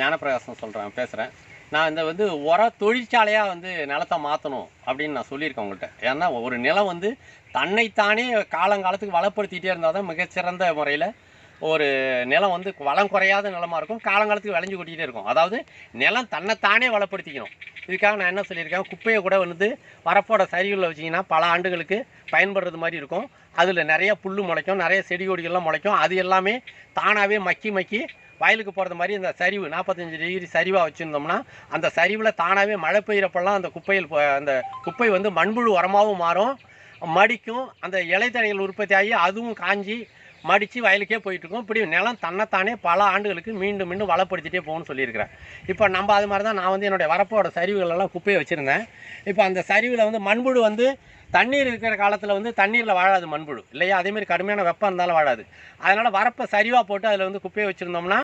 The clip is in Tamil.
ஞானப்பிரகாசம் பேசுகிறேன். நான் இந்த உர தொழிற்சாலையாக நிலத்தை மாற்றணும் அப்படின்னு நான் சொல்லியிருக்கேன் உங்கள்கிட்ட. ஏன்னா ஒரு நிலம் தன்னைத்தானே காலங்காலத்துக்கு வளப்படுத்திகிட்டே இருந்தால் தான் மிகச்சிறந்த முறையில் ஒரு நிலம் வளம் குறையாத நிலமாக இருக்கும், காலங்காலத்துக்கு விளைஞ்சு கொட்டிகிட்டே இருக்கும். அதாவது நிலம் தன்னைத்தானே வளப்படுத்திக்கணும். இதுக்காக நான் என்ன சொல்லியிருக்கேன், குப்பையை கூட வரப்போட சரிவில் வச்சிங்கன்னா பல ஆண்டுகளுக்கு பயன்படுறது மாதிரி இருக்கும். அதில் நிறைய புல் முளைக்கும், நிறைய செடி கொடிகள்லாம் முளைக்கும். அது எல்லாமே தானாகவே மக்கி வயலுக்கு போகிறது மாதிரி இந்த சரிவு 45 டிகிரி சரிவாக வச்சுருந்தோம்னா அந்த சரிவில் தானாகவே மழை பெய்கிறப்பெல்லாம் அந்த குப்பை மண்புழு உரமாகவும் மாறும், மடிக்கும். அந்த இலைத்தழைகள் உற்பத்தி ஆகி அதுவும் காஞ்சி மடித்து வயலுக்கே போயிட்டுருக்கும். இப்படி நிலம் தன்னைத்தானே பல ஆண்டுகளுக்கு மீண்டும் மீண்டும் வளப்படுத்திட்டே போகணும்னு சொல்லியிருக்கிறேன். இப்போ நம்ம அது மாதிரி தான் நான் என்னுடைய வரப்போட சரிவுகளெல்லாம் குப்பையை வச்சுருந்தேன். இப்போ அந்த சரிவில் மண்புழு தண்ணீர் இருக்கிற காலத்தில் தண்ணீரில் வாழாது மண்புழு இல்லையா, அதேமாதிரி கடுமையான வெப்பம் இருந்தாலும் வாழாது. அதனால் வரப்போ சரிவாக போட்டு அதில் குப்பையை வச்சுருந்தோம்னா